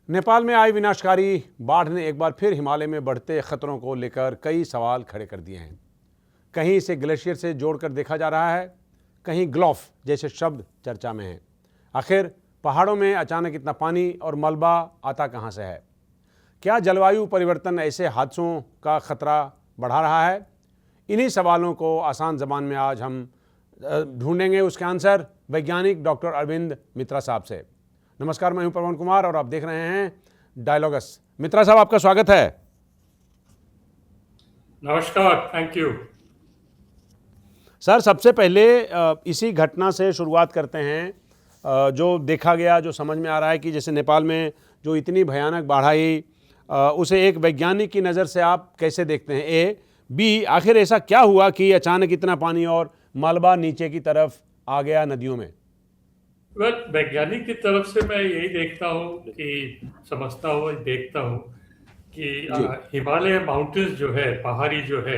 नेपाल में आई विनाशकारी बाढ़ ने एक बार फिर हिमालय में बढ़ते खतरों को लेकर कई सवाल खड़े कर दिए हैं। कहीं इसे ग्लेशियर से जोड़कर देखा जा रहा है, कहीं ग्लोफ जैसे शब्द चर्चा में हैं। आखिर पहाड़ों में अचानक इतना पानी और मलबा आता कहां से है? क्या जलवायु परिवर्तन ऐसे हादसों का खतरा बढ़ा रहा है? इन्हीं सवालों को आसान ज़बान में आज हम ढूंढेंगे उसके आंसर वैज्ञानिक डॉक्टर अरविंद मित्रा साहब से। नमस्कार, मैं हूं पवन कुमार और आप देख रहे हैं डायलॉगस। मित्रा साहब, आपका स्वागत है। नमस्कार, थैंक यू। सर, सबसे पहले इसी घटना से शुरुआत करते हैं जो देखा गया, जो समझ में आ रहा है कि जैसे नेपाल में जो इतनी भयानक बाढ़ आई, उसे एक वैज्ञानिक की नज़र से आप कैसे देखते हैं? ए बी, आखिर ऐसा क्या हुआ कि अचानक इतना पानी और मलबा नीचे की तरफ आ गया नदियों में? वैज्ञानिक की तरफ से मैं यही देखता हूँ कि समझता हूँ, देखता हूँ कि हिमालय माउंटेन्स जो है, पहाड़ी जो है,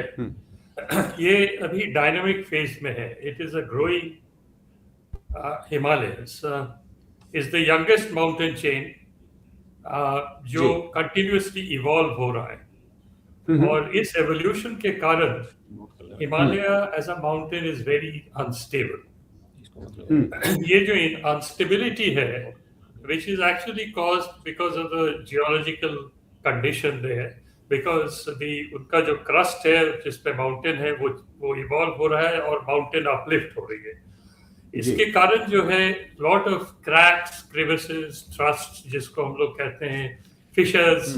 ये अभी डायनामिक फेज में है। It is a growing Himalaya is the youngest mountain chain जो कंटिन्यूसली इवॉल्व हो रहा है। और इस एवोल्यूशन के कारण Himalaya as a mountain is very unstable. ये जो अनस्टेबिलिटी है, which is actually caused because of the geological condition there, because उनका जो क्रस्ट है जिस पे माउंटेन है वो इवॉल्व हो रहा है और माउंटेन अपलिफ्ट हो रही है। इसके कारण जो है लॉट ऑफ क्रैक्स, क्रिविसेस, थ्रस्ट जिसको हम लोग कहते हैं, फिशर्स,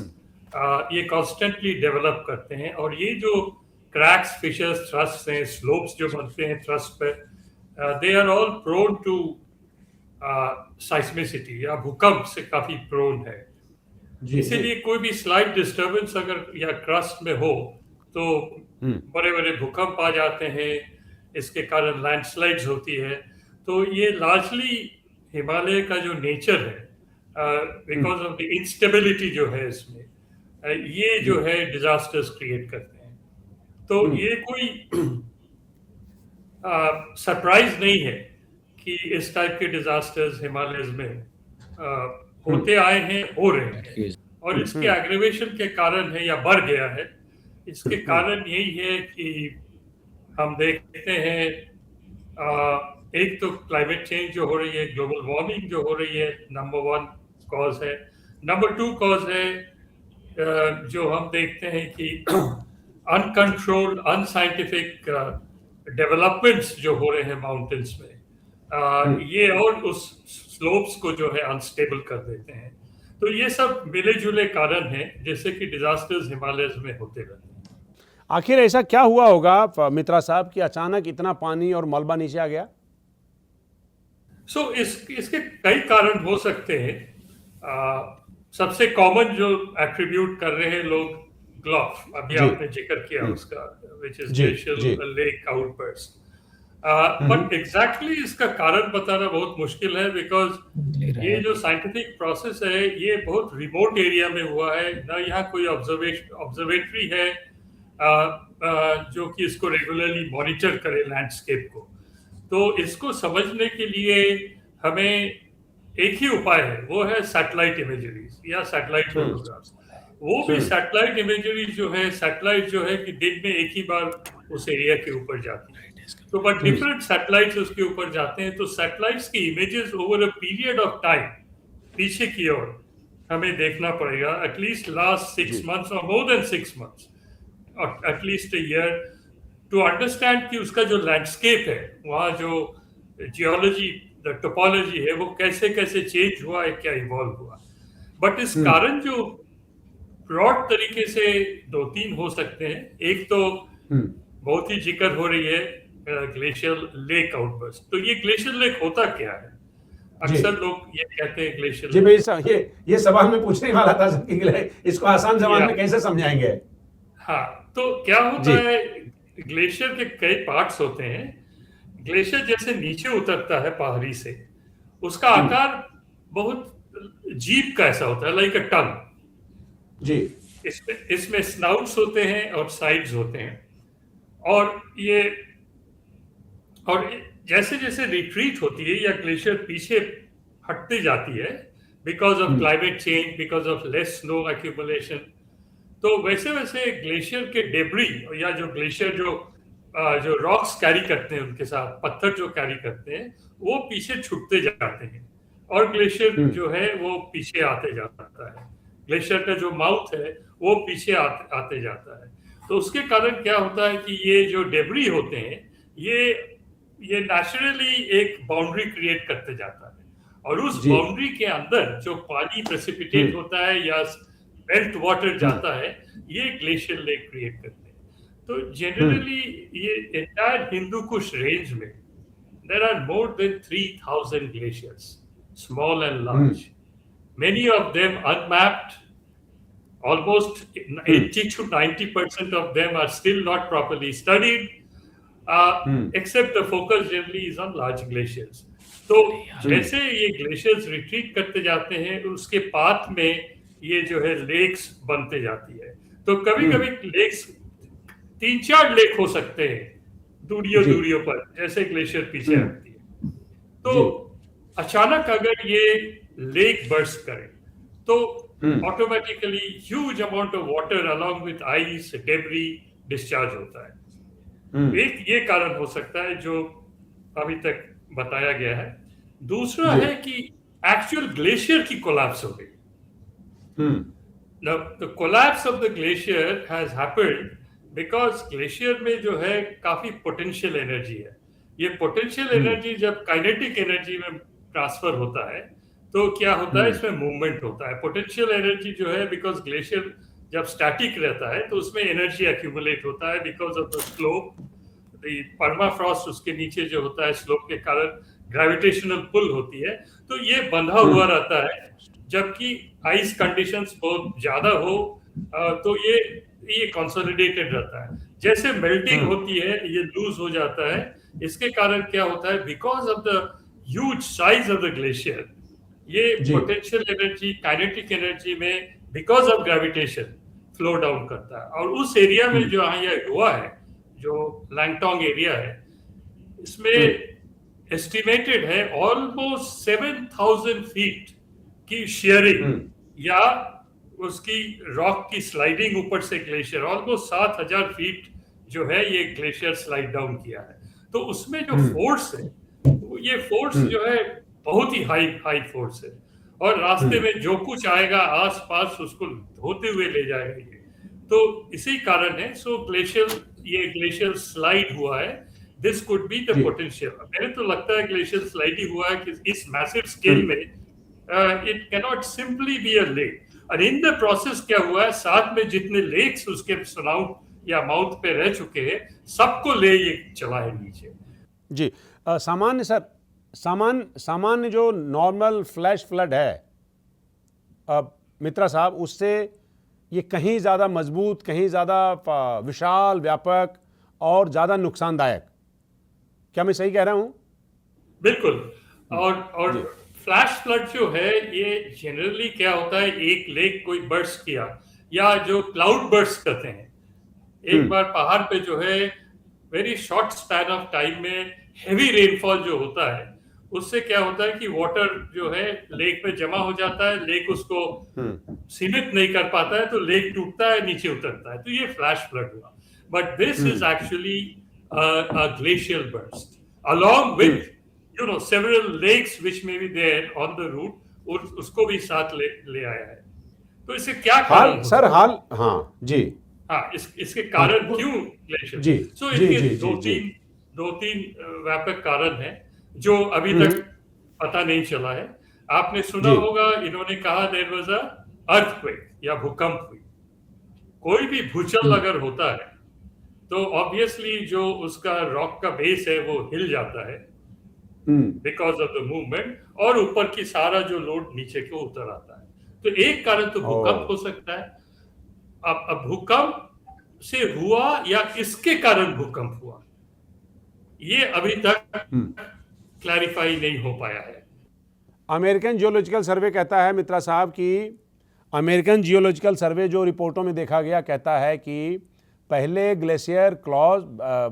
ये कॉन्स्टेंटली डेवलप करते हैं। और ये जो क्रैक्स, फिशर्स, थ्रस्ट हैं, स्लोप्स जो बनते हैं थ्रस्ट पे, they are all prone to seismicity या भूकंप से काफी प्रोन है। इसीलिए कोई भी स्लाइट डिस्टर्बेंस अगर या क्रस्ट में हो तो बड़े बड़े भूकंप आ जाते हैं। इसके कारण लैंडस्लाइड्स होती है। तो ये लार्जली हिमालय का जो नेचर है, बिकॉज ऑफ द इंस्टेबिलिटी जो है इसमें, ये जो है डिजास्टर्स क्रिएट करते हैं। तो ये कोई सरप्राइज नहीं है कि इस टाइप के डिजास्टर्स हिमालय में होते आए हैं, हो रहे हैं। और इसके एग्रीवेशन के कारण है या बढ़ गया है, इसके कारण यही है कि हम देखते हैं एक तो क्लाइमेट चेंज जो हो रही है, ग्लोबल वार्मिंग जो हो रही है, नंबर 1 कॉज है। नंबर 2 कॉज है जो हम देखते हैं कि अनकंट्रोल्ड, अनसाइंटिफिक डेवलपमेंट्स जो हो रहे हैं माउंटेन्स में, ये और उस स्लोप्स को जो है अनस्टेबल कर देते हैं। तो ये सब मिले जुले कारण हैं जैसे कि डिजास्टर्स हिमालय में होते रहते हैं। आखिर ऐसा क्या हुआ होगा मित्रा साहब कि अचानक इतना पानी और मलबा नीचे आ गया? इसके कई कारण हो सकते हैं। सबसे कॉमन जो एट्रीब्यूट कर रहे हैं लोग, ग्लोफ, अभी आपने जिक्र किया उसका, which is glacial lake outburst. But exactly इसका कारण बताना बहुत मुश्किल है, बिकॉज ये जो साइंटिफिक प्रोसेस है ये बहुत रिमोट एरिया में हुआ है ना। यहाँ कोई ऑब्जर्वेटरी है जो कि इसको रेगुलरली मॉनिटर करे लैंडस्केप को। तो इसको समझने के लिए हमें एक ही उपाय है, वो है सैटेलाइट इमेजरीज या सैटेलाइट फोटोग्राफ्स। वो भी सैटेलाइट इमेजरी जो है, सैटेलाइट जो है कि दिन में एक ही बार उस एरिया के ऊपर जाती है, तो बट डिफरेंट सैटेलाइट्स उसके ऊपर जाते हैं। तो सैटेलाइट्स की images over a period of time पीछे की ओर हमें देखना पड़ेगा, एटलीस्ट लास्ट 6 months और मोर देन 6 months और at least a year, to understand कि उसका जो लैंडस्केप है, वहाँ जो जियोलॉजी, द टोपोलॉजी है, वो कैसे कैसे चेंज हुआ है, क्या इवॉल्व हुआ। बट इस कारण जो ब्रॉड तरीके से 2-3 हो सकते हैं। एक तो बहुत ही जिक्र हो रही है ग्लेशियल लेक आउटबर्स्ट। तो ये ग्लेशियल लेक होता क्या है? अक्सर लोग ये कहते हैं ग्लेशियल जी भाई, ये सवाल मैं पूछने वाला था कि इसको आसान जबान में कैसे समझाएंगे? हाँ, तो क्या होता है, ग्लेशियर के कई पार्ट्स होते हैं। ग्लेशियर जैसे नीचे उतरता है पहाड़ी से, उसका आकार बहुत जीभ का ऐसा होता है, लाइक अ टंग जी। इसमें स्नाउट्स होते हैं और साइड्स होते हैं। और जैसे जैसे रिट्रीट होती है या ग्लेशियर पीछे हटती जाती है, because of climate change, because of less snow accumulation. तो वैसे वैसे ग्लेशियर के डेब्री या जो ग्लेशियर जो रॉक्स कैरी करते हैं, उनके साथ पत्थर जो कैरी करते हैं, वो पीछे छूटते जाते हैं और ग्लेशियर जो है वो पीछे आते जाता है। ग्लेशियर का जो माउथ है वो पीछे आते जाता है। तो उसके कारण क्या होता है कि ये जो डेब्री होते हैं ये नेचुरली एक बाउंड्री क्रिएट करते जाता है, और उस बाउंड्री के अंदर जो पानी प्रेसिपिटेट होता है या मेल्ट वाटर जाता है, ये ग्लेशियर लेक क्रिएट करते हैं। तो जनरली ये एंटायर हिंदू कुश रेंज में there are more than 3,000 glaciers, small and large. Many of them unmapped. Almost 80 to 90% of them are still not properly studied, except the focus generally is on large glaciers. तो जैसे ये glaciers retreat करते जाते हैं, उसके path में ये जो है लेक्स बनते जाती है। तो कभी कभी लेक्स 3-4 लेक हो सकते हैं दूरियों पर, जैसे ग्लेशियर पीछे हटती है। तो अचानक अगर ये लेक बर्स्ट करे तो automatically huge amount of water along with ice debris discharge होता है। एक ये कारण हो सकता है जो अभी तक बताया गया है। दूसरा है कि एक्चुअल ग्लेशियर की कोलैप्स हो गई। Now, the collapse of the glacier has happened because glacier में जो है काफी पोटेंशियल एनर्जी है। ये पोटेंशियल एनर्जी जब काइनेटिक एनर्जी में ट्रांसफर होता है तो क्या होता है, इसमें मूवमेंट होता है। पोटेंशियल एनर्जी जो है, बिकॉज ग्लेशियर जब स्टैटिक रहता है तो उसमें एनर्जी एक्यूमुलेट होता है because of the slope, the permafrost उसके नीचे जो होता है स्लोप के कारण ग्रेविटेशनल पुल होती है, तो ये बंधा हुआ रहता है। जबकि आइस कंडीशंस बहुत ज्यादा हो तो ये कंसोलिडेटेड रहता है। जैसे मेल्टिंग होती है ये लूज हो जाता है। इसके कारण क्या होता है, because of the huge size of the glacier, ये पोटेंशियल एनर्जी काइनेटिक एनर्जी में because of gravitation flow down करता है। और उस एरिया में जो ये हुआ है, जो लैंगटोंग एरिया है, इसमें एस्टिमेटेड है ऑलमोस्ट 7,000 फीट की शेयरिंग या उसकी रॉक की स्लाइडिंग ऊपर से ग्लेशियर, ऑलमोस्ट 7,000 फीट जो है ये ग्लेशियर स्लाइड डाउन किया है। तो उसमें जो फोर्स है, ये फोर्स जो है बहुत ही हाई फोर्स है, और रास्ते में जो कुछ आएगा आस पास उसको धोते हुए ले जाएगा ये। तो इसी कारण है सो ग्लेशियर स्लाइड हुआ है। This could be the potential. मेरे तो लगता है ग्लेशियर स्लाइड ही हुआ है कि इस मैसिव स्केल में it cannot simply be a lake. और इन द प्रोसेस क्या हुआ है, साथ में जितने लेक्स उसके सराउंड या माउथ पे रह चुके हैं, सबको ले ये चला है नीचे। जी सामान्य सर, सामान्य जो नॉर्मल फ्लैश फ्लड है मित्रा साहब, उससे ये कहीं ज़्यादा मजबूत, कहीं ज़्यादा विशाल, व्यापक और ज़्यादा नुकसानदायक, क्या मैं सही कह रहा हूँ? बिल्कुल। और फ्लैश फ्लड जो है ये जनरली क्या होता है, एक लेक कोई बर्स्ट किया या जो क्लाउड बर्स्ट करते हैं, एक बार पहाड़ पे जो है very short span of time में हेवी रेनफॉल जो होता है, उससे क्या होता है कि वाटर जो है लेक में जमा हो जाता है, लेक उसको सीमित नहीं कर पाता है, तो लेक टूटता है, नीचे उतरता है, तो ये फ्लैश फ्लड हुआ। But this is actually a glacial burst along with several lakes which may be there on the route, और उसको भी साथ ले आया है। तो इससे क्या कारण सर हाँ जी इसके कारण क्यों ग्लेशियर? जी सो इसके दो तीन व्यापक कारण हैं जो अभी तक पता नहीं चला है। आपने सुना होगा, इन्होंने कहा देयर वाज अ अर्थक्वेक या भूकंप हुई। कोई भी भूचल अगर होता है तो ऑब्वियसली जो उसका रॉक का बेस है वो हिल जाता है बिकॉज ऑफ द मूवमेंट, और ऊपर की सारा जो लोड नीचे को उतर आता है। तो एक कारण तो भूकंप हो सकता है। अब भूकंप से हुआ या किसके कारण भूकंप हुआ, ये अभी तक क्लैरिफाई नहीं हो पाया है। अमेरिकन जियोलॉजिकल सर्वे कहता है मित्रा साहब कि अमेरिकन जियोलॉजिकल सर्वे जो रिपोर्टों में देखा गया कहता है कि पहले ग्लेशियर क्लॉज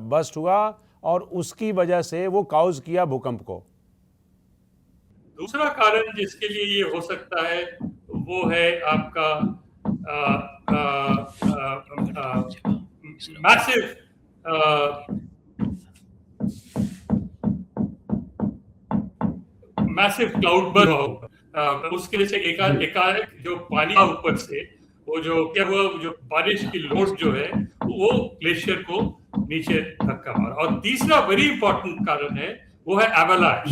बस्ट हुआ और उसकी वजह से वो काउज किया भूकंप को। दूसरा कारण जिसके लिए ये हो सकता है वो है आपका मैसिव मैसिव क्लाउड बर्स्ट होगा। उसके लिए से एकाएक जो पानी ऊपर से वो जो क्या हुआ, जो बारिश की लोड जो है वो ग्लेशियर को नीचे धक्का मारा। और तीसरा वेरी इंपॉर्टेंट कारण है वो है एवलांच।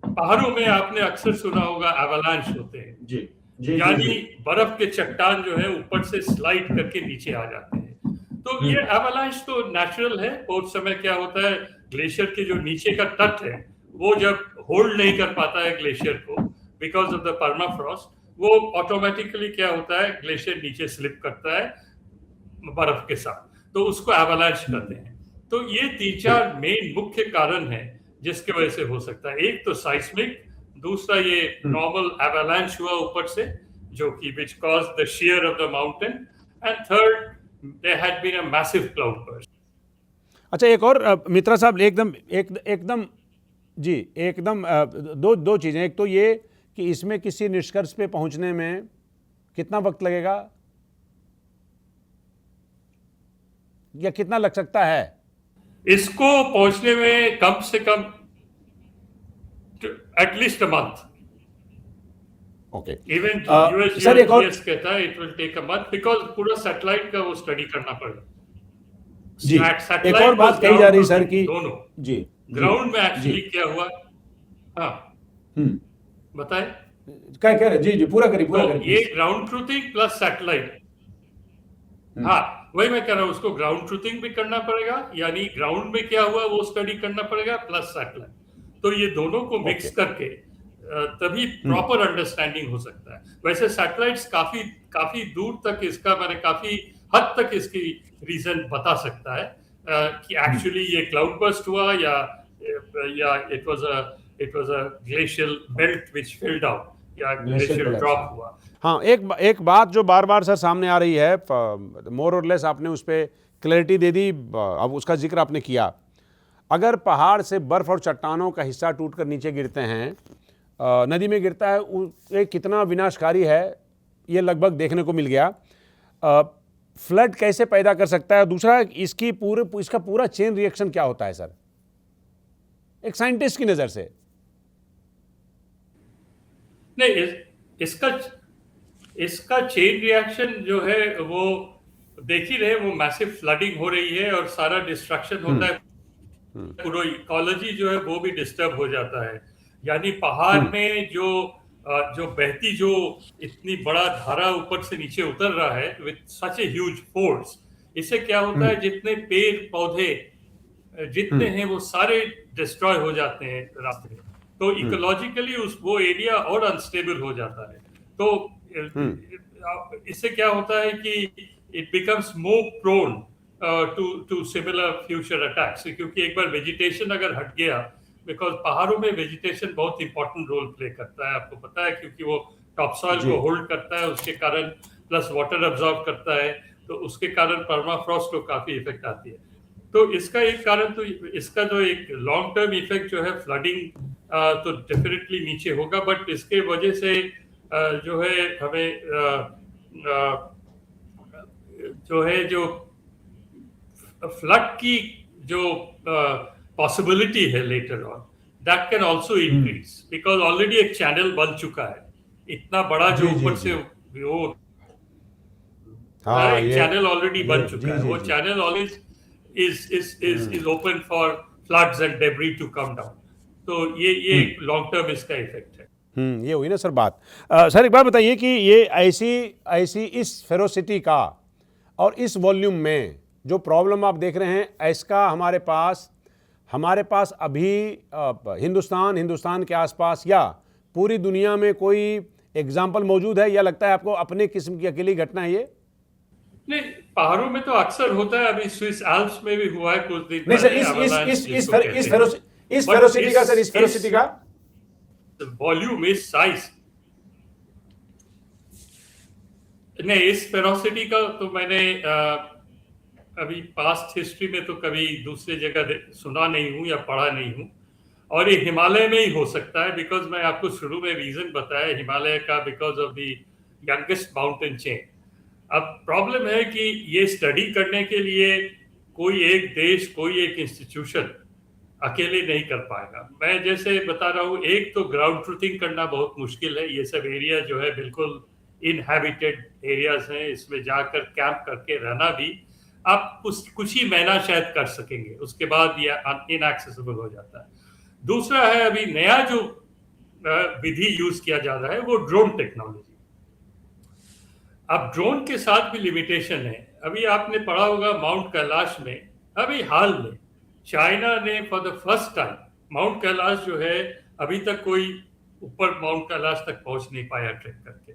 पहाड़ों में आपने अक्सर सुना होगा एवलांच होते हैं, जी जी, यानी बर्फ के चट्टान जो है ऊपर से स्लाइड करके नीचे आ जाते हैं। तो ये एवलांच तो नेचुरल है। उस समय क्या होता है, ग्लेशियर के जो नीचे का तट है वो जब होल्ड नहीं कर पाता है ग्लेशियर को बिकॉज ऑफ द परमाफ्रॉस्ट, वो ऑटोमेटिकली क्या होता है, ग्लेशियर नीचे स्लिप करता है बर्फ के साथ, तो उसको एवलांच कहते हैं। तो ये 3-4 मेन मुख्य कारण है जिसकी वजह से हो सकता है। एक तो साइस्मिक, दूसरा ये नॉर्मल एवलांच हुआ ऊपर से जो कि which cause the shear of the mountain, and third there had been a massive cloud burst. अच्छा, एक और मित्रा साहब, एकदम जी, एकदम दो चीज़ें। एक तो ये कि इसमें किसी निष्कर्ष पे पहुंचने में कितना वक्त लगेगा या कितना लग सकता है? इसको पहुंचने में कम से कम at least a month. Okay, even sir एक और यूएसजीएस कहता है it will take a month because पूरा सैटेलाइट का वो स्टडी करना पड़ेगा। जी, एक और बात कही जा रही सर कि दोनों जी ग्राउंड में एक्चुअली क्या हुआ, हाँ बताए क्या कह रहे? जी जी, पूरा करिए तो ये ग्राउंड ट्रूथिंग प्लस सैटेलाइट, हाँ वही मैं कह रहा हूँ, उसको ग्राउंड ट्रूथिंग भी करना पड़ेगा, यानी ग्राउंड में क्या हुआ वो स्टडी करना पड़ेगा प्लस सैटेलाइट। तो ये दोनों को मिक्स करके तभी प्रॉपर अंडरस्टैंडिंग हो सकता है। वैसे सैटेलाइट्स काफी दूर तक इसका, मैंने काफी हद तक इसकी रीजन बता सकता है कि एक्चुअली ये क्लाउड बर्स्ट हुआ या it was a glacial belt which field out या ग्लेशियल ड्रॉप हुआ। हाँ, एक बात जो बार बार सर सामने आ रही है, मोर और लेस आपने उस पर क्लैरिटी दे दी, अब उसका जिक्र आपने किया। अगर पहाड़ से बर्फ और चट्टानों का हिस्सा टूटकर नीचे गिरते हैं, नदी में गिरता है, ये कितना विनाशकारी है ये लगभग देखने को मिल गया। फ्लड कैसे पैदा कर सकता है? दूसरा, इसका पूरा चेन रिएक्शन क्या होता है सर, एक साइंटिस्ट की नज़र से? नहीं, इसका चेन रिएक्शन जो है वो देख ही रहे, वो मैसिव फ्लडिंग हो रही है और सारा डिस्ट्रक्शन होता है, पूरा इकोलॉजी जो है वो भी डिस्टर्ब हो जाता है। यानी पहाड़ में जो बहती जो इतनी बड़ा धारा ऊपर से नीचे उतर रहा है with such a huge force, इससे क्या होता है, जितने पेड़ पौधे जितने हैं वो सारे डिस्ट्रॉय हो जाते हैं रास्ते में। तो इकोलॉजिकली वो एरिया और अनस्टेबल हो जाता है। तो इससे क्या होता है कि it becomes more prone to similar future attacks, क्योंकि एक बार वेजिटेशन अगर हट गया, बिकॉज पहाड़ों में वेजिटेशन बहुत इंपॉर्टेंट रोल प्ले करता है, आपको पता है, क्योंकि वो टॉप सॉइल को होल्ड करता है, उसके कारण प्लस वाटर अब्सॉर्ब करता है, तो उसके कारण परमाफ्रॉस्ट को काफी इफेक्ट आती है। तो इसका एक कारण, तो इसका जो एक लॉन्ग टर्म इफेक्ट जो है फ्लडिंग तो डेफिनेटली नीचे होगा, बट इसके वजह से जो है हमें जो फ्लड की जो पॉसिबिलिटी है later on, that can also increase, because already एक चैनल बन चुका है इतना बड़ा, जो ऊपर से वो एक चैनल ऑलरेडी बन चुका है, वो channel always is open for floods and debris to come down. तो ये लॉन्ग टर्म इसका इफेक्ट है। ये हुई ना सर बात। सर एक बात बताइए कि ये ऐसी इस फेरोसिटी का और इस वॉल्यूम में जो प्रॉब्लम आप देख रहे हैं, इसका हमारे पास अभी हिंदुस्तान के आसपास या पूरी दुनिया में कोई एग्जाम्पल मौजूद है, या लगता है आपको अपने किस्म की अकेली घटना है ये? नहीं, पहाड़ों में तो अक्सर होता है, अभी स्विस एल्प्स में भी हुआ है कुछ दिन नहीं सर, इस फेरोसिटी का वॉल्यूम, इस साइज, नहीं इस फेरोसिटी का तो मैंने अभी पास्ट हिस्ट्री में तो कभी दूसरे जगह सुना नहीं हूं या पढ़ा नहीं हूं, और ये हिमालय में ही हो सकता है, बिकॉज मैं आपको शुरू में रीजन बताया हिमालय का, because of the youngest mountain chain. अब प्रॉब्लम है कि ये स्टडी करने के लिए कोई एक देश, कोई एक इंस्टीट्यूशन अकेले नहीं कर पाएगा। मैं जैसे बता रहा हूँ, एक तो ग्राउंड ट्रूथिंग करना बहुत मुश्किल है। ये सब एरिया जो है बिल्कुल इनहैबिटेड एरियाज हैं, इसमें जाकर कैंप करके रहना भी आप कुछ ही महीना शायद कर सकेंगे, उसके बाद ये इनएक्सेसिबल हो जाता है। दूसरा है, अभी नया जो विधि यूज किया जा रहा है वो ड्रोन टेक्नोलॉजी। अब ड्रोन के साथ भी लिमिटेशन है। अभी आपने पढ़ा होगा माउंट कैलाश में अभी हाल में चाइना ने for the first time mount Kailash जो है, अभी तक कोई ऊपर माउंट कैलाश तक पहुंच नहीं पाया ट्रेक करके,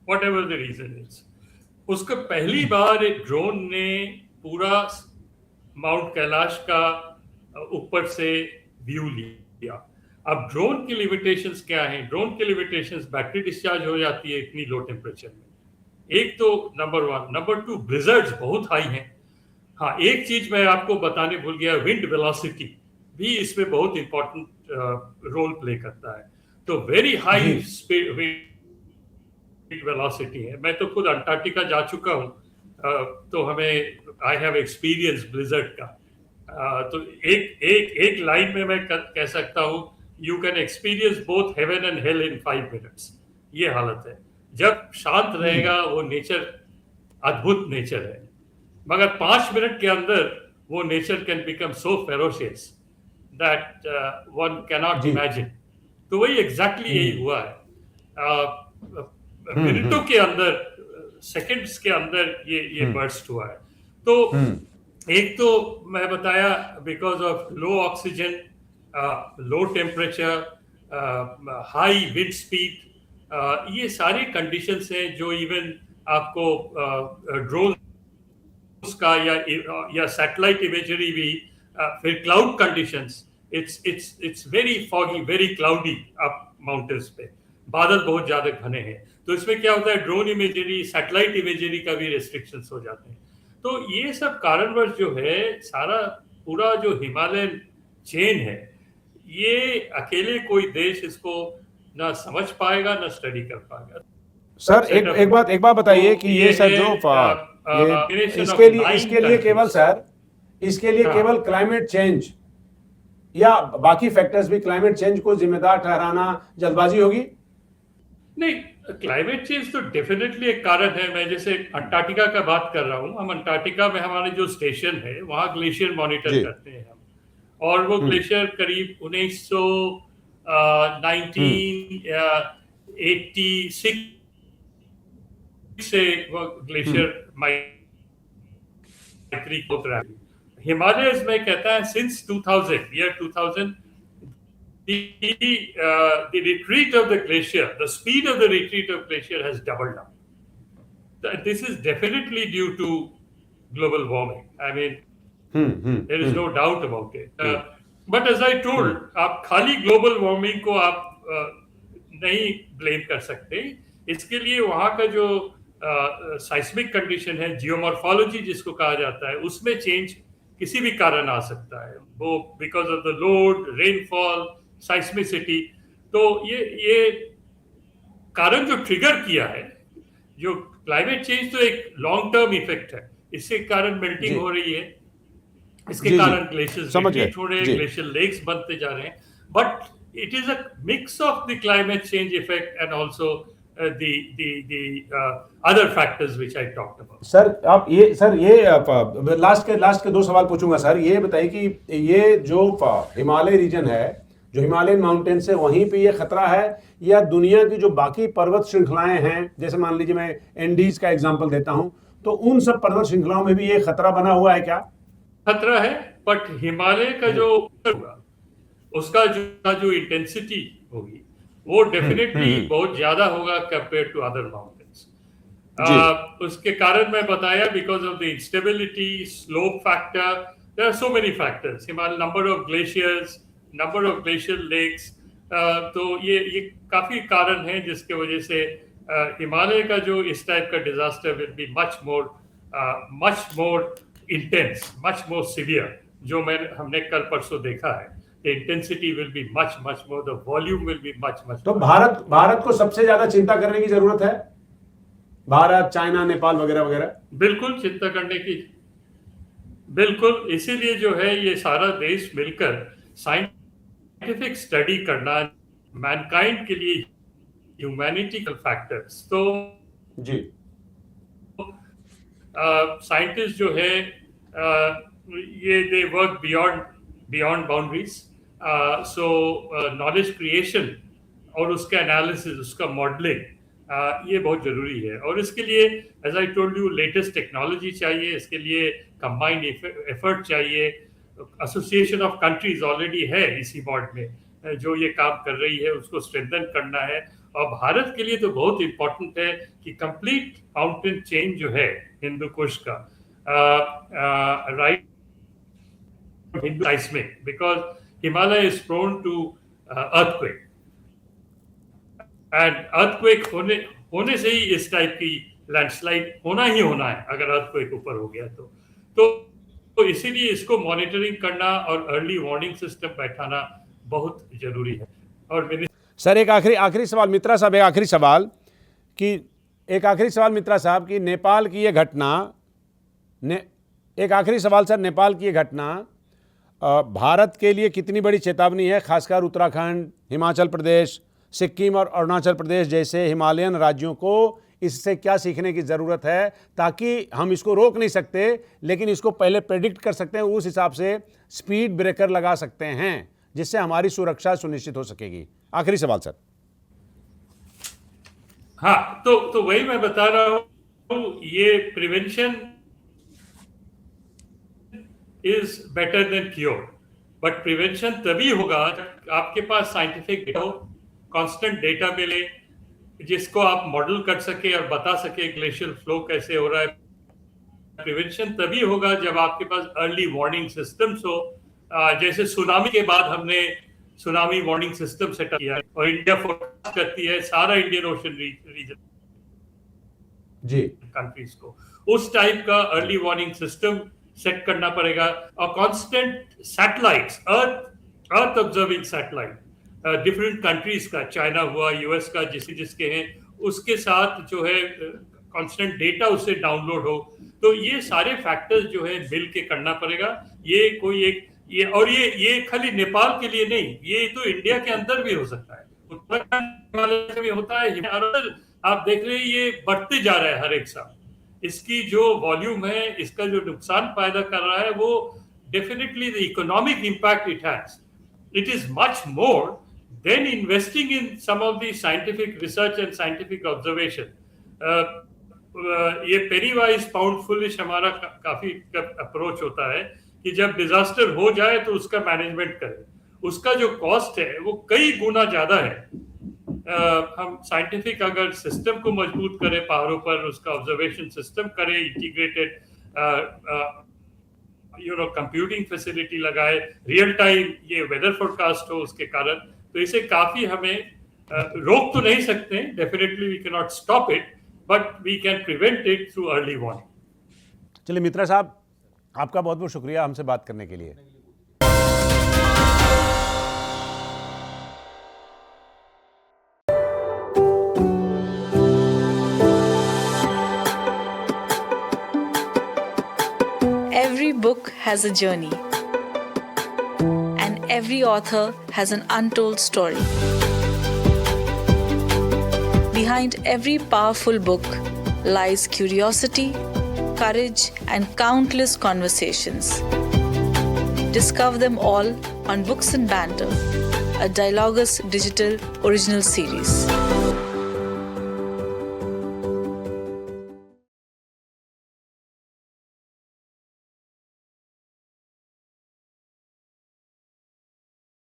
whatever the reason is. उसको पहली बार एक ड्रोन ने पूरा माउंट कैलाश का ऊपर से व्यू लिया। अब ड्रोन की लिमिटेशंस क्या हैं? ड्रोन की लिमिटेशंस, बैटरी डिस्चार्ज हो जाती है इतनी लो टेम्परेचर में, एक तो नंबर वन। नंबर टू, ब्लिजर्ड्स बहुत हाई हैं। हाँ, एक चीज मैं आपको बताने भूल गया, विंड वेलोसिटी भी इसमें बहुत इंपॉर्टेंट रोल प्ले करता है। तो very high speed wind velocity है। मैं तो खुद अंटार्कटिका जा चुका हूँ, तो हमें आई हैव एक्सपीरियंस ब्लिजर्ड का। तो एक लाइन में मैं कह सकता हूँ, you can experience both heaven and hell in 5 minutes. ये हालत है। जब शांत रहेगा वो नेचर, अद्भुत नेचर है, मगर 5 मिनट के अंदर वो nature can become so ferocious that one cannot imagine. तो वही एग्जैक्टली यही हुआ है। मिनटों के अंदर, सेकंड्स के अंदर ये बर्स्ट हुआ है। तो एक तो मैं बताया, because of low oxygen, low temperature, high wind speed, ये सारे कंडीशंस हैं जो इवन आपको ड्रोन का या सैटेलाइट इमेजरी भी, फिर cloud conditions, it's very foggy, very cloudy up mountains पे, बादल बहुत ज्यादा घने हैं। तो इसमें क्या होता है, ड्रोन इमेजरी, सैटेलाइट इमेजरी का भी रेस्ट्रिक्शंस हो जाते हैं। तो ये सब कारणवश जो है, सारा पूरा जो हिमालयन चेन है, ये अकेले कोई देश इसको ना समझ पाएगा ना स्टडी कर पाएगा। सर एक बात बताइए कि ये सर जो इसके लिए केवल सर, इसके लिए केवल क्लाइमेट चेंज या बाकी फैक्टर्स भी क्लाइमेट चेंज को जिम्मेदार ठहराना जल्दबाजी होगी? नहीं, क्लाइमेट चेंज तो डेफिनेटली एक कारण है। मैं जैसे अंटार्कटिका का बात कर रहा हूँ, हम अंटार्कटिका में हमारे जो स्टेशन है वहाँ ग्लेशियर मॉनिटर करते हैं हम, और वो ग्लेशियर करीब 1986 से वो ग्लेशियर माइग्रेट होता रहा है। हिमालयस में कहता है since 2000 the retreat of the glacier, the speed of the retreat of glacier has doubled up. This is definitely due to global warming. I mean, there is no doubt about it. But as I told, आप खाली global warming को आप नहीं blame कर सकते। इसके लिए वहाँ का जो seismic condition है, geomorphology जिसको कहा जाता है, उसमें change किसी भी कारण आ सकता है, वो because of the load, rainfall, seismicity। तो ये कारण जो ट्रिगर किया है, जो क्लाइमेट चेंज तो एक लॉन्ग टर्म इफेक्ट है, इसके कारण मेल्टिंग हो रही है, इसके कारण ग्लेशियर्स डिप्लीट हो रहे हैं, ग्लेशियर लेक्स बनते जा रहे हैं। But it is a mix of the climate change effect and also the other factors which I talked about. Sir आप ये लास्ट के 2 सवाल पूछूंगा सर। ये बताइए कि ये जो हिमालय रीजन है, जो हिमालयन माउंटेन्स है, वहीं पे ये खतरा है या दुनिया की जो बाकी पर्वत श्रृंखलाएं हैं, जैसे मान लीजिए मैं एंडीज का एग्जांपल देता हूं, तो उन सब पर्वत श्रृंखलाओं में भी ये खतरा बना हुआ है क्या? खतरा है, बट हिमालय का जो उसका जो इंटेंसिटी होगी वो डेफिनेटली बहुत ज्यादा होगा कंपेयर टू अदर माउंटेन्स। उसके कारण मैं बताया, because of the instability, slope factor, there are so many factors, Himalaya, number of glaciers, number of glacier lakes. तो ये काफी कारण हैं जिसके वजह से हिमालय का जो इस टाइप का disaster will be much more intense, much more severe, जो हमने कल परसों देखा है। the intensity will be much more, the volume will be much तो भारत को सबसे ज्यादा चिंता करने की जरूरत है, भारत, चाइना, नेपाल वगैरह वगैरह। बिल्कुल चिंता करने की, बिल्कुल, इसीलिए जो है ये सारा देश मिलकर साइंटिफिक स्टडी करना मैनकाइंड के लिए, ह्यूमैनिटी फैक्टर्स। तो जी साइंटिस्ट जो है ये they work beyond boundaries, so knowledge creation और उसका एनालिसिस, उसका मॉडलिंग, ये बहुत जरूरी है। और इसके लिए as I told you latest technology चाहिए, इसके लिए कंबाइंड एफर्ट चाहिए। एसोसिएशन ऑफ कंट्रीज ऑलरेडी है इसी बोर्ड में जो ये काम कर रही है, उसको स्ट्रेंथन करना है। और भारत के लिए तो बहुत इंपॉर्टेंट है कि कंप्लीट माउंटेन चेन जो है हिंदू कुश का, right Hindu seismic, because Himalaya is prone to earthquake, and earthquake होने से ही इस टाइप की लैंडस्लाइड होना ही होना है अगर अर्थक्वेक ऊपर हो गया तो इसीलिए इसको मॉनिटरिंग करना और अर्ली वार्निंग सिस्टम बैठाना बहुत जरूरी है। और सर एक आखिरी सवाल मित्रा साहब, एक आखिरी सवाल मित्रा साहब कि नेपाल की ये घटना एक आखिरी सवाल सर, नेपाल की ये घटना भारत के लिए कितनी बड़ी चेतावनी है, खासकर उत्तराखंड, हिमाचल प्रदेश, सिक्किम और अरुणाचल प्रदेश जैसे हिमालयन राज्यों को इससे क्या सीखने की ज़रूरत है, ताकि हम इसको रोक नहीं सकते लेकिन इसको पहले प्रेडिक्ट कर सकते हैं, उस हिसाब से स्पीड ब्रेकर लगा सकते हैं जिससे हमारी सुरक्षा सुनिश्चित हो सकेगी। आखिरी सवाल सर। हाँ, तो वही मैं बता रहा हूँ, ये prevention is better than cure, but prevention तभी होगा जब आपके पास साइंटिफिक डेटा हो, कांस्टेंट डेटा मिले जिसको आप मॉडल कर सके और बता सके ग्लेशियर फ्लो कैसे हो रहा है। प्रिवेंशन तभी होगा जब आपके पास अर्ली वार्निंग सिस्टम्स हो, जैसे सुनामी के बाद हमने सुनामी वार्निंग सिस्टम सेटअप किया है और इंडिया फोरकास्ट करती है सारा इंडियन ओशन रीजन जी कंट्रीज को, उस टाइप का अर्ली वार्निंग सिस्टम सेट करना पड़ेगा। और कांस्टेंट सैटेलाइट्स, अर्थ ऑब्जर्विंग सैटेलाइट डिफरेंट कंट्रीज का, चाइना हुआ, यूएस का, जिसके हैं उसके साथ जो है कांस्टेंट डेटा उससे डाउनलोड हो। तो ये सारे फैक्टर्स जो है मिल के करना पड़ेगा। ये कोई एक ये खाली नेपाल के लिए नहीं, ये तो इंडिया के अंदर भी हो सकता है, उत्तराखंड में होता है, आप देख रहे हैं ये बढ़ते जा रहा है हर एक साल। इसकी जो वॉल्यूम है, इसका जो नुकसान पैदा कर रहा है, वो definitely the economic impact it has, it is much more than investing in some of the scientific research and scientific observation. ये पेनी वाइज पाउंड फुलिश हमारा काफी अप्रोच होता है कि जब डिजास्टर हो जाए तो उसका मैनेजमेंट करें, उसका जो कॉस्ट है वो कई गुना ज्यादा है। हम साइंटिफिक अगर सिस्टम को मजबूत करें, पहाड़ों पर उसका ऑब्जर्वेशन सिस्टम करें, इंटीग्रेटेड कंप्यूटिंग फैसिलिटी लगाए, रियल टाइम ये वेदर फोरकास्ट हो उसके कारण, तो इसे काफी हमें रोक तो नहीं सकते, definitely we can not stop it, but we can prevent it through early warning. चलिए मित्रा साहब, आपका बहुत बहुत शुक्रिया हमसे बात करने के लिए। Every book has a journey, and every author has an untold story. Behind every powerful book lies curiosity, courage, and countless conversations. Discover them all on Books and Banter, a Dialogus Digital original series.